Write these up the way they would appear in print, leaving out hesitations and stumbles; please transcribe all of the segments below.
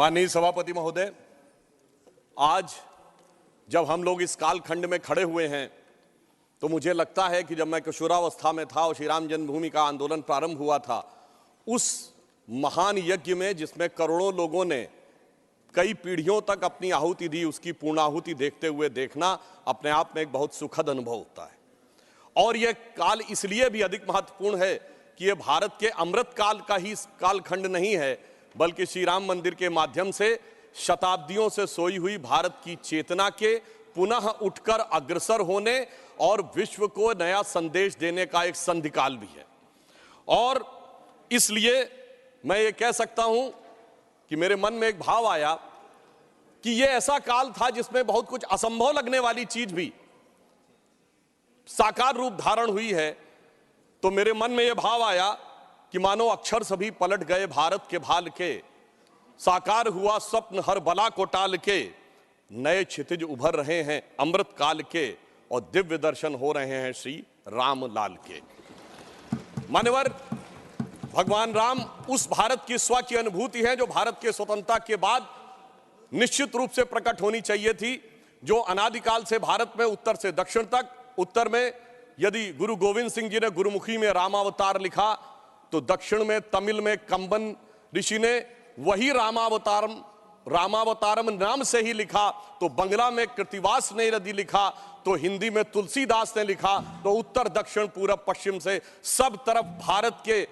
माननीय सभापति महोदय, आज जब हम लोग इस कालखंड में खड़े हुए हैं तो मुझे लगता है कि जब मैं किशोरावस्था में था और श्री राम जन्मभूमि का आंदोलन प्रारंभ हुआ था, उस महान यज्ञ में जिसमें करोड़ों लोगों ने कई पीढ़ियों तक अपनी आहुति दी, उसकी पूर्णाहुति देखते हुए देखना अपने आप में एक बहुत सुखद अनुभव होता है। और यह काल इसलिए भी अधिक महत्वपूर्ण है कि यह भारत के अमृत काल का ही कालखंड नहीं है, बल्कि श्री राम मंदिर के माध्यम से शताब्दियों से सोई हुई भारत की चेतना के पुनः उठकर अग्रसर होने और विश्व को नया संदेश देने का एक संधिकाल भी है। और इसलिए मैं ये कह सकता हूं कि मेरे मन में एक भाव आया कि ये ऐसा काल था जिसमें बहुत कुछ असंभव लगने वाली चीज भी साकार रूप धारण हुई है। तो मेरे मन में यह भाव आया कि मानो अक्षर सभी पलट गए भारत के भाल के, साकार हुआ स्वप्न हर बला को टाल के, नए क्षितिज उभर रहे हैं अमृत काल के और दिव्य दर्शन हो रहे हैं श्री राम लाल के। मान्यवर, भगवान राम उस भारत की स्व की अनुभूति है जो भारत के स्वतंत्रता के बाद निश्चित रूप से प्रकट होनी चाहिए थी, जो अनादिकाल से भारत में उत्तर से दक्षिण तक, उत्तर में यदि गुरु गोविंद सिंह जी ने गुरुमुखी में रामावतार लिखा तो दक्षिण में तमिल में कंबन ऋषि ने वही रामावतारम नाम से ही लिखा, तो बंगला में कृतिवास ने यदि लिखा तो हिंदी में तुलसीदास ने लिखा, तो उत्तर दक्षिण पूरब पश्चिम से सब तरफ भारत के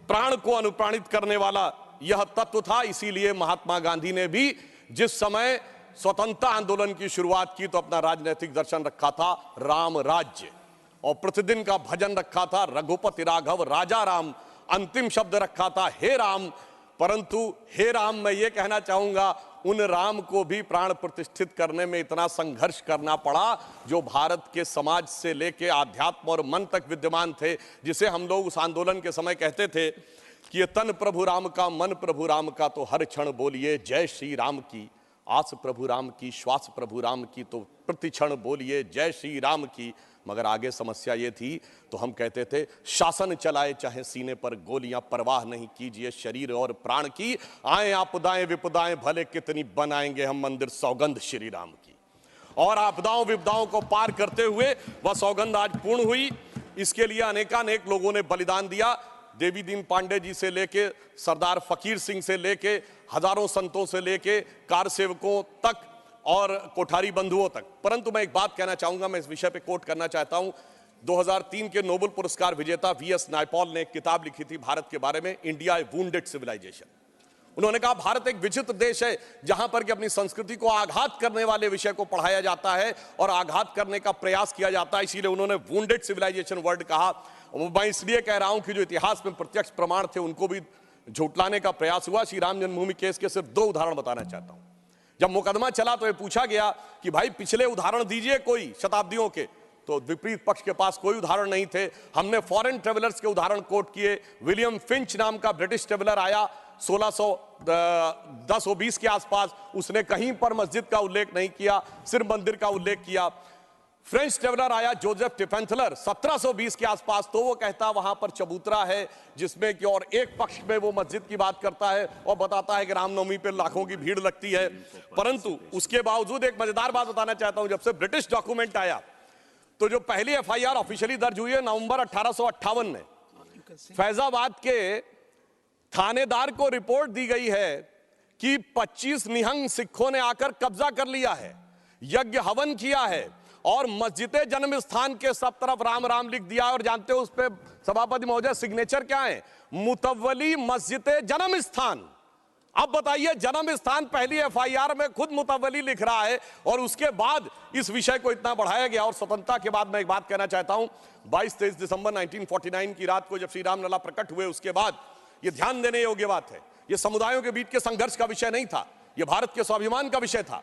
प्राण को अनुप्राणित करने वाला यह तत्व था। इसीलिए महात्मा गांधी ने भी जिस समय स्वतंत्रता आंदोलन की शुरुआत की तो अपना राजनीतिक दर्शन रखा था राम राज्य, और प्रतिदिन का भजन रखा था रघुपति राघव राजा राम, अंतिम शब्द रखा था हे राम। परंतु हे राम, मैं ये कहना चाहूंगा उन राम को भी प्राण प्रतिष्ठित करने में इतना संघर्ष करना पड़ा जो भारत के समाज से लेके आध्यात्म और मन तक विद्यमान थे, जिसे हम लोग उस आंदोलन के समय कहते थे कि ये तन प्रभु राम का, मन प्रभु राम का, तो हर क्षण बोलिए जय श्री राम की, आस प्रभु राम की, श्वास प्रभु राम की, तो प्रति क्षण बोलिए जय श्री राम की। मगर आगे समस्या ये थी तो हम कहते थे शासन चलाए चाहे सीने पर गोलियां, परवाह नहीं कीजिए शरीर और प्राण की, आए आपदाएं विपदाएं भले कितनी बनाएंगे हम मंदिर सौगंध श्री राम की। और आपदाओं विपदाओं को पार करते हुए वह सौगंध आज पूर्ण हुई। इसके लिए अनेकानेक लोगों ने बलिदान दिया, देवी दीन पांडे जी से लेके सरदार फकीर सिंह से लेके हजारों संतों से लेके कार सेवकों तक और कोठारी बंधुओं तक। परंतु मैं एक बात कहना चाहूंगा, मैं इस विषय पे कोट करना चाहता हूं। 2003 के नोबेल पुरस्कार विजेता वीएस नायपॉल ने एक किताब लिखी थी भारत के बारे में, इंडिया ए वुंडेड सिविलाइजेशन। उन्होंने कहा भारत एक विचित्र देश है जहां पर कि अपनी संस्कृति को आघात करने वाले विषय को पढ़ाया जाता है और आघात करने का प्रयास किया जाता है, इसीलिए उन्होंने वुंडेड सिविलाइजेशन वर्ड कहा। मैं इसलिए कह रहा हूं कि जो इतिहास में प्रत्यक्ष प्रमाण थे उनको भी झुटलाने का प्रयास हुआ। श्री राम जन्मभूमि केस के सिर्फ 2 उदाहरण बताना चाहता हूं। जब मुकदमा चला तो ये पूछा गया कि भाई पिछले उदाहरण दीजिए कोई शताब्दियों के, तो विपरीत पक्ष के पास कोई उदाहरण नहीं थे। हमने फॉरेन ट्रेवलर्स के उदाहरण कोट किए। विलियम फिंच नाम का ब्रिटिश ट्रेवलर आया 1610-20 के आसपास, उसने कहीं पर मस्जिद का उल्लेख नहीं किया, सिर्फ मंदिर का उल्लेख किया। फ्रेंच ट्रेवलर आया जोसेफ टिफेंथलर 1720 के आसपास, तो वो कहता वहां पर चबूतरा है जिसमें कि और एक पक्ष में वो मस्जिद की बात करता है और बताता है कि रामनवमी पे लाखों की भीड़ लगती है। परंतु उसके बावजूद एक मजेदार बात बताना चाहता हूं, जब से ब्रिटिश डॉक्यूमेंट आया तो जो पहली एफआईआर ऑफिशियली दर्ज हुई है नवंबर 1858 में, फैजाबाद के थानेदार को रिपोर्ट दी गई है कि 25 निहंग सिखों ने आकर कब्जा कर लिया है, यज्ञ हवन किया है और मस्जिद जन्म स्थान के सब तरफ राम राम लिख दिया। और जानते हो उस पे सभापति महोदय सिग्नेचर क्या है? मुतव्वली मस्जिद जन्म स्थान। अब बताइए, जन्म स्थान पहली एफआईआर में खुद मुतव्वली लिख रहा है और उसके बाद इस विषय को इतना बढ़ाया गया। और स्वतंत्रता के बाद मैं एक बात कहना चाहता हूं, 22-23 दिसंबर 1949 की रात को जब श्री राम लला प्रकट हुए, उसके बाद यह ध्यान देने योग्य बात है, यह समुदायों के बीच के संघर्ष का विषय नहीं था, यह भारत के स्वाभिमान का विषय था।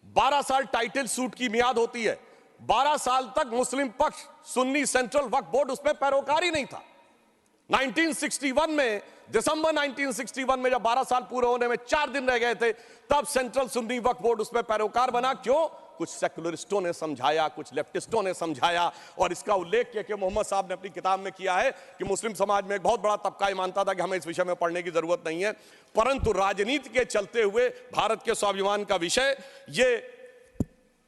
12 साल टाइटल सूट की मियाद होती है, 12 साल तक मुस्लिम पक्ष सुन्नी सेंट्रल वक्फ बोर्ड उसमें पैरोकार ही नहीं था। 1961 में, दिसंबर 1961 में जब 12 साल पूरे होने में 4 दिन रह गए थे, तब सेंट्रल सुन्नी वक्फ बोर्ड उसमें पैरोकार बना। क्यों? कुछ सेकुलरिस्टों ने समझाया, कुछ लेफ्टिस्टों ने समझाया, और इसका उल्लेख के मोहम्मद साहब ने अपनी किताब में किया है कि मुस्लिम समाज में एक बहुत बड़ा तबका ये मानता था कि हमें इस विषय में पढ़ने की जरूरत नहीं है, परंतु राजनीति के चलते हुए भारत के स्वाभिमान का विषय ये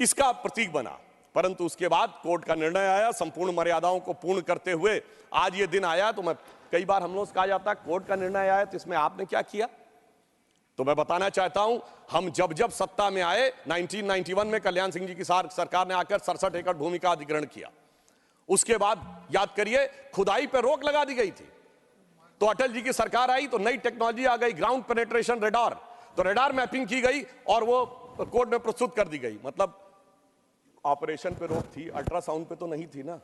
इसका प्रतीक बना। परंतु उसके बाद कोर्ट का निर्णय आया, संपूर्ण मर्यादाओं को पूर्ण करते हुए आज ये दिन आया। तो मैं कई बार हम लोग से कहा जाता है कोर्ट का निर्णय आया तो इसमें आपने क्या किया, तो मैं बताना चाहता हूं, हम जब जब सत्ता में आए 1991 में कल्याण सिंह जी की सरकार ने आकर 67 एकड़ भूमि का अधिग्रहण किया। उसके बाद याद करिए खुदाई पर रोक लगा दी गई थी। तो अटल जी की सरकार आई तो नई टेक्नोलॉजी आ गई, ग्राउंड पेनिट्रेशन रेडार, तो रेडार मैपिंग की गई और वो कोर्ट में प्रस्तुत कर दी गई। मतलब ऑपरेशन पे रोक थी, अल्ट्रासाउंड पे तो नहीं थी ना,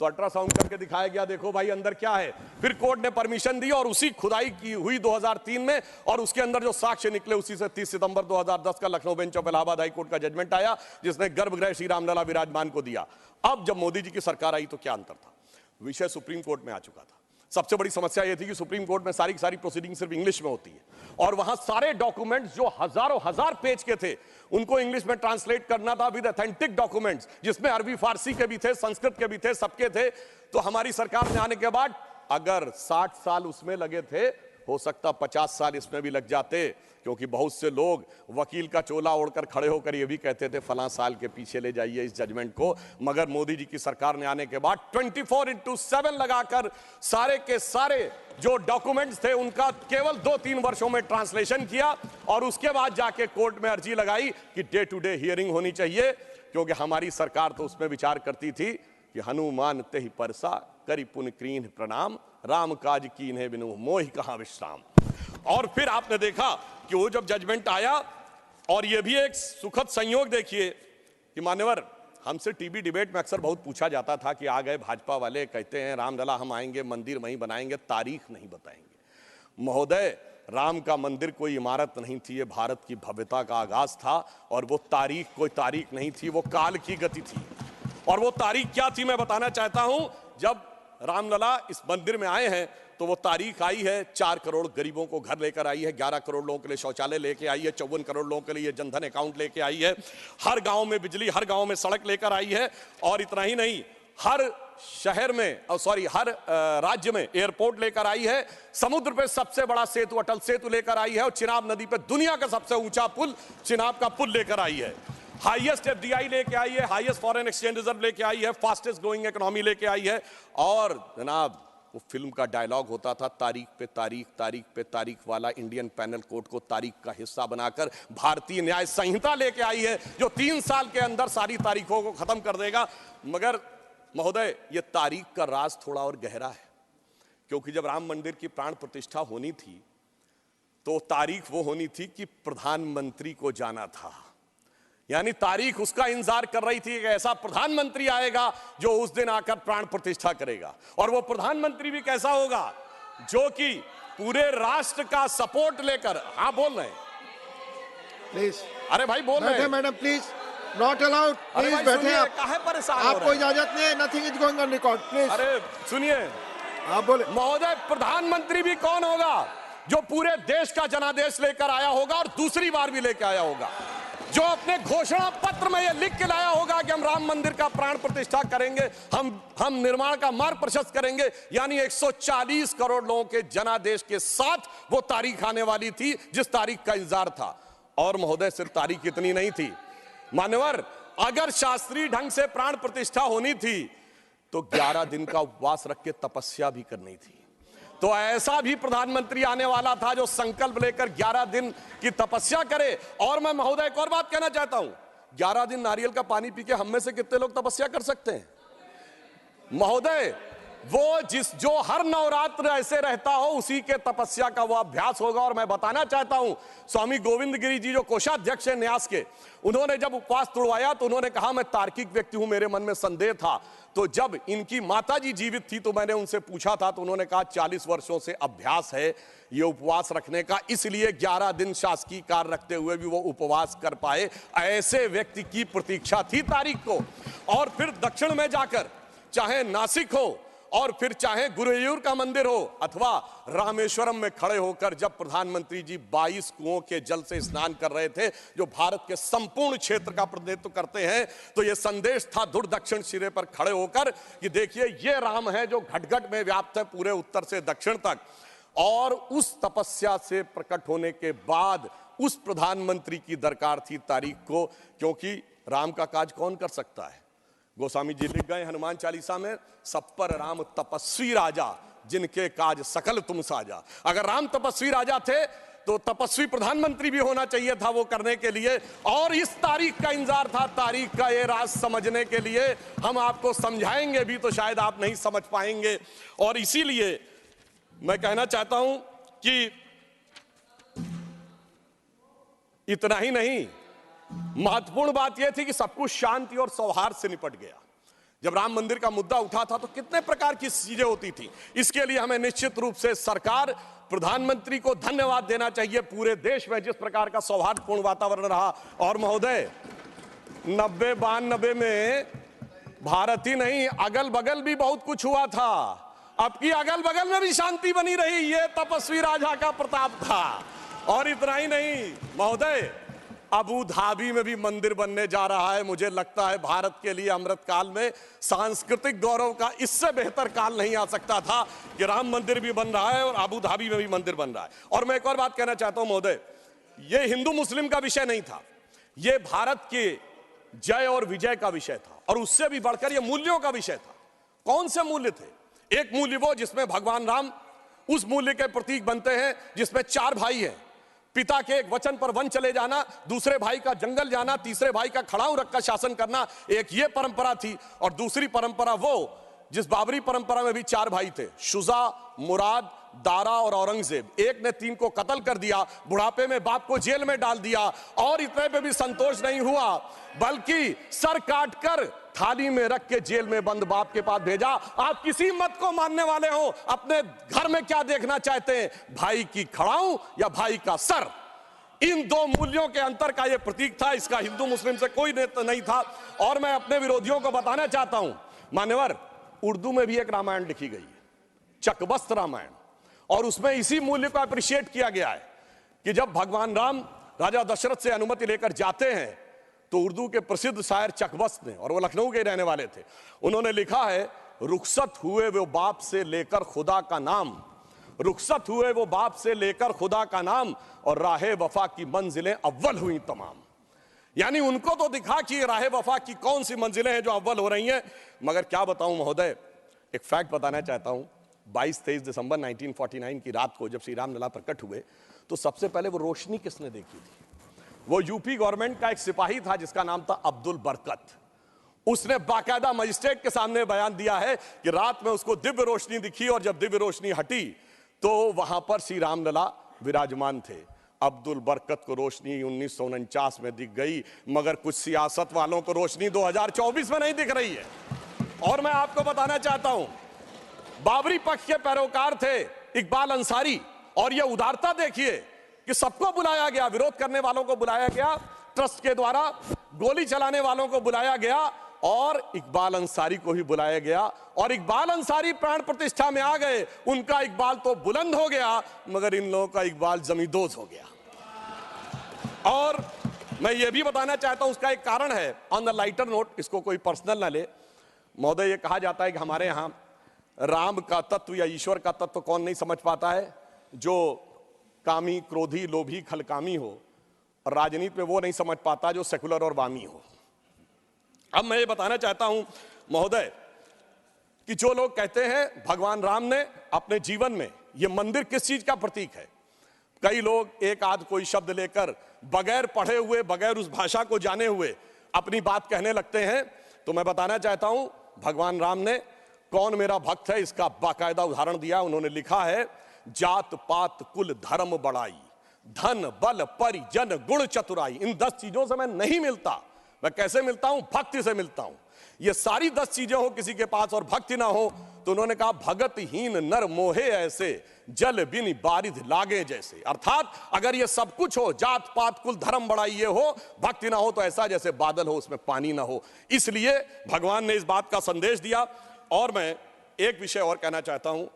तो अल्ट्रासाउंड करके दिखाया गया, देखो भाई अंदर क्या है। फिर कोर्ट ने परमिशन दी और उसी खुदाई की हुई 2003 में, और उसके अंदर जो साक्ष्य निकले उसी से 30 सितंबर 2010 का Lucknow bench of Allahabad high court का जजमेंट आया, जिसने गर्भगृह श्री रामलला विराजमान को दिया। अब जब मोदी जी की सरकार आई तो क्या अंतर था, विषय सुप्रीम कोर्ट में आ चुका था। सबसे बड़ी समस्या यह थी कि सुप्रीम कोर्ट में सारी की सारी प्रोसीडिंग सिर्फ इंग्लिश में होती है, और वहां सारे डॉक्यूमेंट्स जो हजारों हजार पेज के थे उनको इंग्लिश में ट्रांसलेट करना था विद ऑथेंटिक डॉक्यूमेंट्स, जिसमें अरबी फारसी के भी थे, संस्कृत के भी थे, सबके थे। तो हमारी सरकार में आने के बाद अगर 60 साल उसमें लगे थे, हो सकता 50 साल इसमें भी लग जाते, क्योंकि बहुत से लोग वकील का चोला ओढ़कर खड़े होकर ये भी कहते थे फलां साल के पीछे ले जाइए इस जजमेंट को। मगर मोदी जी की सरकार ने आने के बाद 24/7 लगाकर सारे के सारे जो डॉक्यूमेंट्स थे उनका केवल 2-3 वर्षों में ट्रांसलेशन किया, और उसके बाद जाके कोर्ट में अर्जी लगाई कि डे टू डे हियरिंग होनी चाहिए, क्योंकि हमारी सरकार तो उसमें विचार करती थी कि हनुमान तेहि परसा करि पुन कीन्ह प्रणाम, राम काज कीन्हे बिनु मोहि कहां विश्राम। और फिर आपने देखा कि वो जब जजमेंट आया, और ये भी एक सुखद संयोग देखिए कि मान्यवर, हमसे टीवी डिबेट में अक्सर बहुत पूछा जाता था कि आ गए भाजपा वाले, कहते हैं रामलला हम आएंगे, मंदिर वहीं बनाएंगे, तारीख नहीं बताएंगे। महोदय, राम का मंदिर कोई इमारत नहीं थी, ये भारत की भव्यता का आगाज था, और वो तारीख कोई तारीख नहीं थी, वो काल की गति थी। और वो तारीख क्या थी मैं बताना चाहता हूं। जब रामलला इस मंदिर में आए हैं तो वो तारीख आई है, 4 करोड़ गरीबों को घर लेकर आई है, 11 करोड़ लोगों के लिए शौचालय लेके आई है, 54 करोड़ लोगों के लिए जनधन अकाउंट लेके आई है, हर गांव में बिजली, हर गांव में सड़क लेकर आई है, और इतना ही नहीं, हर शहर में हर राज्य में एयरपोर्ट लेकर आई है, समुद्र पे सबसे बड़ा सेतु अटल सेतु लेकर आई है, और चिनाब नदी पे दुनिया का सबसे ऊंचा पुल चिनाब का पुल लेकर आई है, हाईएस्ट एफडीआई लेके आई है, हाईएस्ट फॉरेन एक्सचेंज रिजर्व लेके आई है, फास्टेस्ट ग्रोइंग इकोनॉमी लेके आई है। और जनाब वो फिल्म का डायलॉग होता था, तारीख पे तारीख, तारीख पे तारीख वाला इंडियन पैनल कोड को तारीख का हिस्सा बनाकर भारतीय न्याय संहिता लेके आई है, जो 3 साल के अंदर सारी तारीखों को खत्म कर देगा। मगर महोदय, ये तारीख का राज थोड़ा और गहरा है, क्योंकि जब राम मंदिर की प्राण प्रतिष्ठा होनी थी तो तारीख वो होनी थी कि प्रधानमंत्री को जाना था, यानी तारीख उसका इंतजार कर रही थी कि ऐसा प्रधानमंत्री आएगा जो उस दिन आकर प्राण प्रतिष्ठा करेगा। और वो प्रधानमंत्री भी कैसा होगा, जो कि पूरे राष्ट्र का सपोर्ट लेकर, हाँ बोल रहे हैं प्लीज, अरे भाई बोल रहे हैं madam please, not allowed, please बैठे आप, काहे परेशान हो रहे हैं? आपको इजाजत नहीं है, nothing is going on record, please. अरे सुनिए, आप बोले। महोदय, प्रधानमंत्री भी कौन होगा, जो पूरे देश का जनादेश लेकर आया होगा और दूसरी बार भी लेकर आया होगा, जो अपने घोषणा पत्र में यह लिख के लाया होगा कि हम राम मंदिर का प्राण प्रतिष्ठा करेंगे, हम निर्माण का मार्ग प्रशस्त करेंगे। यानी 140 करोड़ लोगों के जनादेश के साथ वो तारीख आने वाली थी जिस तारीख का इंतजार था। और महोदय, सिर्फ तारीख इतनी नहीं थी मान्यवर, अगर शास्त्रीय ढंग से प्राण प्रतिष्ठा होनी थी तो 11 दिन का उपवास रख के तपस्या भी करनी थी। तो ऐसा भी प्रधानमंत्री आने वाला था जो संकल्प लेकर 11 दिन की तपस्या करे। और मैं महोदय एक और बात कहना चाहता हूं, 11 दिन नारियल का पानी पी के हम में से कितने लोग तपस्या कर सकते हैं? महोदय, वो जो हर नवरात्र ऐसे रहता हो उसी के तपस्या का वो अभ्यास होगा। और मैं बताना चाहता हूं, स्वामी गोविंद गिरी जी जो कोषाध्यक्ष हैं न्यास के, उन्होंने जब उपवास तोड़वाया तो उन्होंने कहा मैं तार्किक व्यक्ति हूं, मेरे मन में संदेह था। तो जब इनकी माताजी जीवित थी तो मैंने उनसे पूछा था, तो उन्होंने कहा 40 वर्षों से अभ्यास है ये उपवास रखने का, इसलिए 11 दिन शासकीय कार्य रखते हुए भी वो उपवास कर पाए। ऐसे व्यक्ति की प्रतीक्षा थी तारीख को। और फिर दक्षिण में जाकर, चाहे नासिक हो और फिर चाहे गुरुवायूर का मंदिर हो अथवा रामेश्वरम में खड़े होकर जब प्रधानमंत्री जी 22 कुओं के जल से स्नान कर रहे थे, जो भारत के संपूर्ण क्षेत्र का प्रतिनिधित्व करते हैं, तो यह संदेश था दूर दक्षिण सिरे पर खड़े होकर कि देखिए ये राम है जो घट-घट में व्याप्त है पूरे उत्तर से दक्षिण तक। और उस तपस्या से प्रकट होने के बाद उस प्रधानमंत्री की दरकार थी तारीख को, क्योंकि राम का काज कौन कर सकता है। गोस्वामी जी लिख गए हनुमान चालीसा में, सब पर राम तपस्वी राजा, जिनके काज सकल तुम साजा। अगर राम तपस्वी राजा थे तो तपस्वी प्रधानमंत्री भी होना चाहिए था वो करने के लिए, और इस तारीख का इंतजार था। तारीख का ये राज समझने के लिए हम आपको समझाएंगे भी तो शायद आप नहीं समझ पाएंगे। और इसीलिए मैं कहना चाहता हूं कि इतना ही नहीं, महत्वपूर्ण बात यह थी कि सब कुछ शांति और सौहार्द से निपट गया। जब राम मंदिर का मुद्दा उठा था तो कितने प्रकार की चीजें होती थी। इसके लिए हमें निश्चित रूप से सरकार, प्रधानमंत्री को धन्यवाद देना चाहिए पूरे देश में जिस प्रकार का सौहार्दपूर्ण वातावरण रहा। और महोदय 90-92 में भारत ही नहीं अगल बगल भी बहुत कुछ हुआ था, अब की अगल बगल में भी शांति बनी रही, ये तपस्वी राजा का प्रताप था। और इतना ही नहीं महोदय, अबू धाबी में भी मंदिर बनने जा रहा है। मुझे लगता है भारत के लिए अमृत काल में सांस्कृतिक गौरव का इससे बेहतर काल नहीं आ सकता था कि राम मंदिर भी बन रहा है और अबू धाबी में भी मंदिर बन रहा है। और मैं एक और बात कहना चाहता हूं महोदय, यह हिंदू मुस्लिम का विषय नहीं था, यह भारत के जय और विजय का विषय था, और उससे भी बढ़कर यह मूल्यों का विषय था। कौन से मूल्य थे? एक मूल्य वो जिसमें भगवान राम उस मूल्य के प्रतीक बनते हैं जिसमें 4 भाई हैं, पिता के एक वचन पर वन चले जाना, दूसरे भाई का जंगल जाना, तीसरे भाई का खड़ाऊ रखकर शासन करना, एक ये परंपरा थी। और दूसरी परंपरा वो जिस बाबरी परंपरा में भी 4 भाई थे, शुजा, मुराद, दारा और औरंगजेब। एक ने 3 को कत्ल कर दिया, बुढ़ापे में बाप को जेल में डाल दिया, और इतने पे भी संतोष नहीं हुआ बल्कि सर काटकर थाली में रख के जेल में बंद बाप के पास भेजा। आप किसी मत को मानने वाले हो, अपने घर में क्या देखना चाहते हैं, भाई की खड़ाऊ या भाई का सर? इन 2 मूल्यों के अंतर का यह प्रतीक था। इसका हिंदू मुस्लिम से कोई नहीं था। और मैं अपने विरोधियों को बताना चाहता हूं, मान्यवर, उर्दू में भी एक रामायण लिखी गई है, चकबस्त रामायण, और उसमें इसी मूल्य को अप्रिशिएट किया गया है कि जब भगवान राम राजा दशरथ से अनुमति लेकर जाते हैं तो उर्दू के प्रसिद्ध शायर चकबस्त ने, और वो लखनऊ के रहने वाले थे, उन्होंने लिखा है, रुखसत हुए वो बाप से लेकर खुदा का नाम, रुखसत हुए वो बाप से लेकर खुदा का नाम, और राहे वफा की मंजिलें अव्वल हुई तमाम। यानी उनको तो दिखा कि राहे वफा की कौन सी मंजिलें हैं जो अव्वल हो रही हैं। मगर क्या बताऊं महोदय, एक फैक्ट बताना चाहता हूं, 22-23 दिसंबर 1949 की रात को जब श्री राम लला प्रकट हुए तो सबसे पहले वो रोशनी किसने देखी थी? वो यूपी गवर्नमेंट का एक सिपाही था जिसका नाम था अब्दुल बरकत। उसने बाकायदा मजिस्ट्रेट के सामने बयान दिया है कि रात में उसको दिव्य रोशनी दिखी, और जब दिव्य रोशनी हटी तो वहां पर श्री राम लला विराजमान थे। अब्दुल बरकत को रोशनी 1949 में दिख गई, मगर कुछ सियासत वालों को रोशनी 2024 में नहीं दिख रही है। और मैं आपको बताना चाहता हूं, बाबरी पक्ष के पैरोकार थे इकबाल अंसारी, और यह उदारता देखिए कि सबको बुलाया गया, विरोध करने वालों को बुलाया गया, ट्रस्ट के द्वारा गोली चलाने वालों को बुलाया गया, और इकबाल अंसारी को ही बुलाया गया। और इकबाल अंसारी प्राण प्रतिष्ठा में आ गए। उनका इकबाल तो बुलंद हो गया, मगर इन लोगों का इकबाल जमींदोज हो गया। और मैं ये भी बताना चाहता हूं, उसका एक कारण है, ऑन द लाइटर नोट, इसको कोई पर्सनल ना ले महोदय। ये कहा जाता है कि हमारे यहां राम का तत्व या ईश्वर का तत्व कौन नहीं समझ पाता है? जो कामी, क्रोधी, लोभी, खलकामी हो। और राजनीति में वो नहीं समझ पाता जो सेकुलर और वामी हो। अब मैं ये बताना चाहता हूं महोदय कि जो लोग कहते हैं भगवान राम ने अपने जीवन में, ये मंदिर किस चीज का प्रतीक है, कई लोग एक आध कोई शब्द लेकर बगैर पढ़े हुए, बगैर उस भाषा को जाने हुए अपनी बात कहने लगते हैं। तो मैं बताना चाहता हूं, भगवान राम ने कौन मेरा भक्त है इसका बाकायदा उदाहरण दिया। उन्होंने लिखा है, जात पात कुल धर्म बड़ाई, धन बल परिजन गुण चतुराई। इन 10 चीजों से मैं नहीं मिलता। मैं कैसे मिलता हूं? भक्ति से मिलता हूं। ये सारी 10 चीजें हो किसी के पास और भक्ति ना हो, तो उन्होंने कहा, भगतहीन नर मोहे ऐसे, जल बिन बारिध लागे जैसे। अर्थात अगर ये सब कुछ हो, जात पात कुल धर्म बड़ाई ये हो, भक्ति ना हो तो ऐसा जैसे बादल हो उसमें पानी ना हो। इसलिए भगवान ने इस बात का संदेश दिया। और मैं एक विषय और कहना चाहता हूं।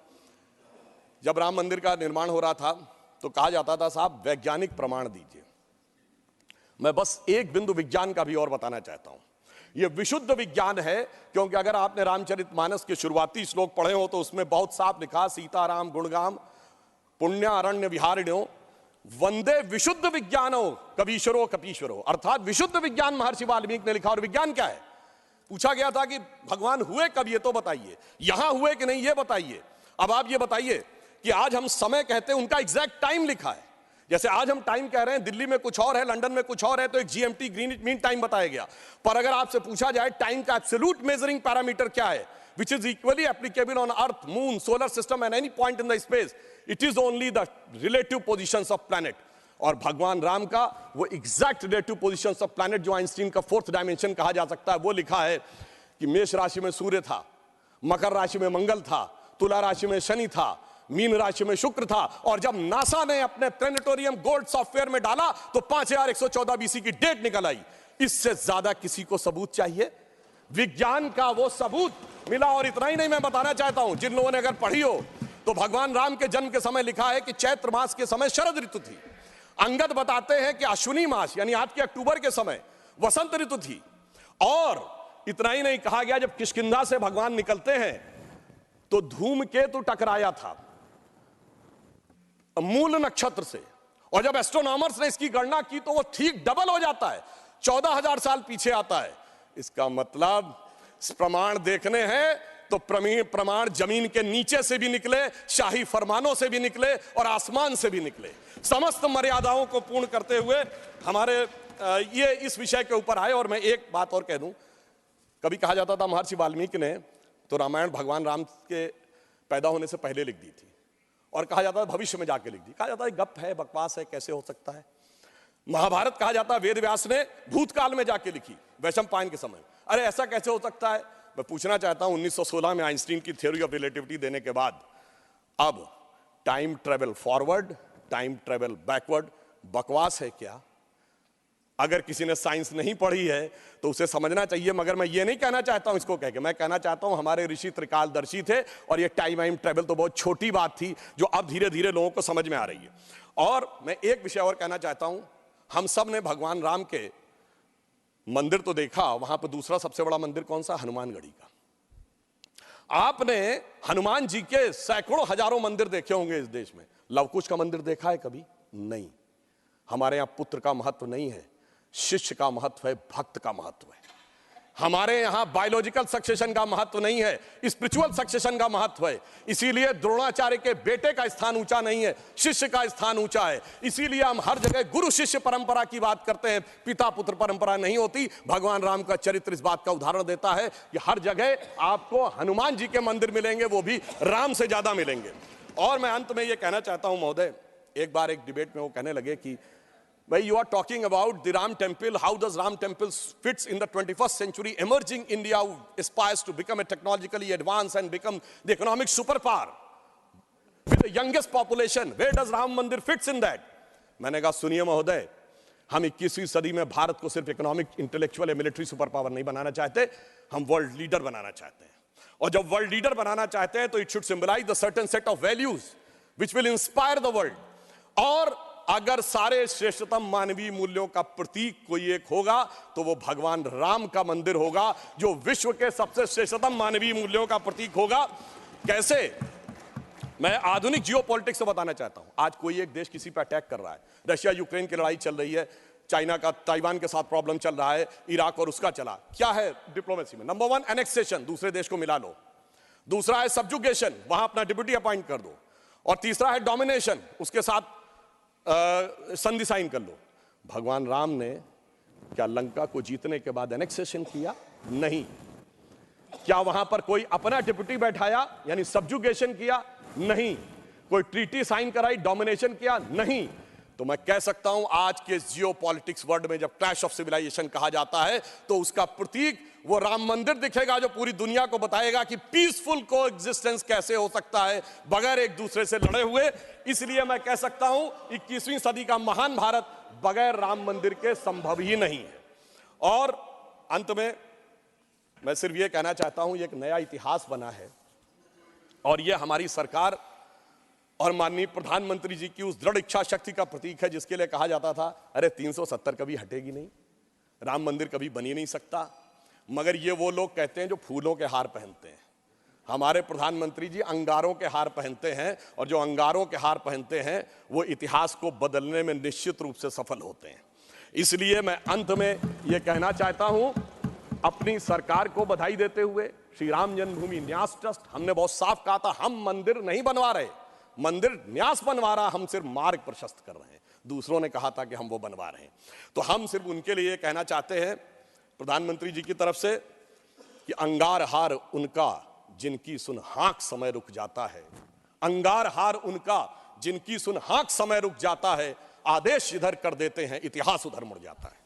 जब राम मंदिर का निर्माण हो रहा था तो कहा जाता था साहब वैज्ञानिक प्रमाण दीजिए। मैं बस एक बिंदु विज्ञान का भी और बताना चाहता हूं। यह विशुद्ध विज्ञान है, क्योंकि अगर आपने रामचरितमानस के शुरुआती श्लोक पढ़े हो तो उसमें बहुत साफ लिखा, सीताराम गुणगाम पुण्य अरण्य विहारिण्यो वंदे विशुद्ध विज्ञानो कवीश्वरो कपीश्वरो। अर्थात विशुद्ध विज्ञान महर्षि वाल्मीकि ने लिखा। और विज्ञान क्या है? पूछा गया था कि भगवान हुए कब, ये तो बताइए, यहां हुए कि नहीं ये बताइए। अब आप ये बताइए कि आज हम समय कहते हैं, उनका एग्जैक्ट टाइम लिखा है। जैसे आज हम टाइम कह रहे हैं, दिल्ली में कुछ और है, लंदन में कुछ और है, तो एक जीएमटी ग्रीनिच मीन टाइम बताया गया। पर अगर आपसे पूछा जाए टाइम का एब्सोल्यूट मेजरिंग पैरामीटर क्या है, which is equally applicable on earth, moon, solar system and any point in the space, it is only the relative positions of planet। और भगवान राम का वो exact relative positions of planet, जो Einstein का fourth dimension कहा जा सकता है, वो लिखा है कि मेष राशि में सूर्य था, मकर राशि में मंगल था, तुला राशि में शनि था, मीन राशि में शुक्र था। और जब नासा ने अपने प्लेनेटोरियम गोल्ड सॉफ्टवेयर में डाला तो 5114 बीसी की डेट निकल आई। इससे ज्यादा किसी को सबूत चाहिए? विज्ञान का वो सबूत मिला। और इतना ही नहीं, मैं बताना चाहता हूं, जिन लोगों ने अगर पढ़ी हो तो भगवान राम के जन्म के समय लिखा है कि चैत्र मास के समय शरद ऋतु थी। अंगद बताते हैं कि अश्विनी मास यानी आज के अक्टूबर के समय वसंत ऋतु थी। और इतना ही नहीं, कहा गया जब किष्किंधा से भगवान निकलते हैं तो धूमकेतु टकराया था मूल नक्षत्र से। और जब एस्ट्रोनॉमर्स ने इसकी गणना की तो वो ठीक डबल हो जाता है, 14,000 साल पीछे आता है। इसका मतलब प्रमाण देखने हैं तो प्रमाण जमीन के नीचे से भी निकले, शाही फरमानों से भी निकले और आसमान से भी निकले। समस्त मर्यादाओं को पूर्ण करते हुए हमारे ये इस विषय के ऊपर आए। और मैं एक बात और कह दूं, कभी कहा जाता था महर्षि वाल्मीकि ने तो रामायण भगवान राम के पैदा होने से पहले लिख दी थी, और कहा जाता है भविष्य में जाके लिख दी। कहा जाता है गप है, बकवास है, कैसे हो सकता है। महाभारत कहा जाता है वेद व्यास ने भूतकाल में जाके लिखी, वैशंपायन के समय। अरे ऐसा कैसे हो सकता है? मैं पूछना चाहता हूं, 1916 में आइंस्टीन की थ्योरी ऑफ रिलेटिविटी देने के बाद अब time travel forward, time travel backward बकवास है क्या? अगर किसी ने साइंस नहीं पढ़ी है तो उसे समझना चाहिए। मगर मैं ये नहीं कहना चाहता हूं इसको कह के, मैं कहना चाहता हूं हमारे ऋषि त्रिकालदर्शी थे, और ये टाइम ट्रेवल तो बहुत छोटी बात थी जो अब धीरे धीरे लोगों को समझ में आ रही है। और मैं एक विषय और कहना चाहता हूं, हम सब ने भगवान राम के मंदिर तो देखा, वहां पर दूसरा सबसे बड़ा मंदिर कौन सा? हनुमानगढ़ी का। आपने हनुमान जी के सैकड़ों हजारों मंदिर देखे होंगे इस देश में। लवकुश का मंदिर देखा है कभी? नहीं। हमारे यहां पुत्र का महत्व नहीं है, शिष्य का महत्व है, भक्त का महत्व है। हमारे यहां बायोलॉजिकल सक्सेशन का महत्व नहीं है, स्पिरिचुअल सक्सेशन का महत्व है। इसीलिए द्रोणाचार्य के बेटे का स्थान ऊंचा नहीं है, शिष्य का स्थान ऊंचा है। इसीलिए हम हर जगह गुरु शिष्य परंपरा की बात करते हैं, पिता पुत्र परंपरा नहीं होती। भगवान राम का चरित्र इस बात का उदाहरण देता है कि हर जगह आपको हनुमान जी के मंदिर मिलेंगे, वो भी राम से ज्यादा मिलेंगे। और मैं अंत में यह कहना चाहता हूं महोदय, एक बार एक डिबेट में वो कहने लगे कि भाई you are talking about the Ram temple, how does Ram temple fits in the 21st century emerging India who aspires to become a technologically advanced and become the economic superpower with the youngest population, where does Ram Mandir fits in that? मैंने कहा सुनिए महोदय, हम 21वीं सदी में भारत को सिर्फ इकोनॉमिक, इंटेलेक्चुअल या मिलिट्री सुपर पावर नहीं बनाना चाहते, हम वर्ल्ड लीडर बनाना चाहते हैं। और जब वर्ल्ड लीडर बनाना चाहते हैं तो it should symbolize the certain set of values which will inspire the world. और अगर सारे श्रेष्ठतम मानवीय मूल्यों का प्रतीक कोई एक होगा तो वो भगवान राम का मंदिर होगा, जो विश्व के सबसे श्रेष्ठतम मानवीय मूल्यों का प्रतीक होगा। कैसे? मैं आधुनिक जियोपॉलिटिक्स से बताना चाहता हूं। आज कोई एक देश किसी पर अटैक कर रहा है, रशिया यूक्रेन की लड़ाई चल रही है, चाइना का ताइवान के साथ प्रॉब्लम चल रहा है, इराक और उसका चला। क्या है डिप्लोमेसी में? नंबर 1 एनेक्सेशन, दूसरे देश को मिला लो। दूसरा है सब्जुगेशन, वहां अपना डिप्यूटी अपॉइंट कर दो। और तीसरा है डोमिनेशन, उसके साथ संधि साइन कर लो। भगवान राम ने क्या लंका को जीतने के बाद एनेक्सेशन किया? नहीं। क्या वहां पर कोई अपना डिप्यूटी बैठाया यानी सब्जुगेशन किया? नहीं। कोई ट्रीटी साइन कराई, डोमिनेशन किया? नहीं। तो मैं कह सकता हूं आज के जियोपॉलिटिक्स वर्ल्ड में जब क्लैश ऑफ सिविलाइजेशन कहा जाता है तो उसका प्रतीक वो राम मंदिर दिखेगा, जो पूरी दुनिया को बताएगा कि पीसफुल को एग्जिस्टेंस कैसे हो सकता है बगैर एक दूसरे से लड़े हुए। इसलिए मैं कह सकता हूं 21वीं सदी का महान भारत बगैर राम मंदिर के संभव ही नहीं है। और अंत में मैं सिर्फ ये कहना चाहता हूं, ये एक नया इतिहास बना है और यह हमारी सरकार और माननीय प्रधानमंत्री जी की उस दृढ़ इच्छा शक्ति का प्रतीक है जिसके लिए कहा जाता था अरे 370 कभी हटेगी नहीं, राम मंदिर कभी बन ही नहीं सकता। मगर ये वो लोग कहते हैं जो फूलों के हार पहनते हैं। हमारे प्रधानमंत्री जी अंगारों के हार पहनते हैं, और जो अंगारों के हार पहनते हैं वो इतिहास को बदलने में निश्चित रूप से सफल होते हैं। इसलिए मैं अंत में ये कहना चाहता हूं, अपनी सरकार को बधाई देते हुए, श्री राम जन्मभूमि न्यास ट्रस्ट, हमने बहुत साफ कहा था हम मंदिर नहीं बनवा रहे, मंदिर न्यास बनवा रहा, हम सिर्फ मार्ग प्रशस्त कर रहे हैं। दूसरों ने कहा था कि हम वो बनवा रहे हैं, तो हम सिर्फ उनके लिए कहना चाहते हैं प्रधानमंत्री जी की तरफ से कि अंगार हार उनका जिनकी सुन हाँक समय रुक जाता है, अंगार हार उनका जिनकी सुन हाँक समय रुक जाता है, आदेश इधर कर देते हैं इतिहास उधर मुड़ जाता है।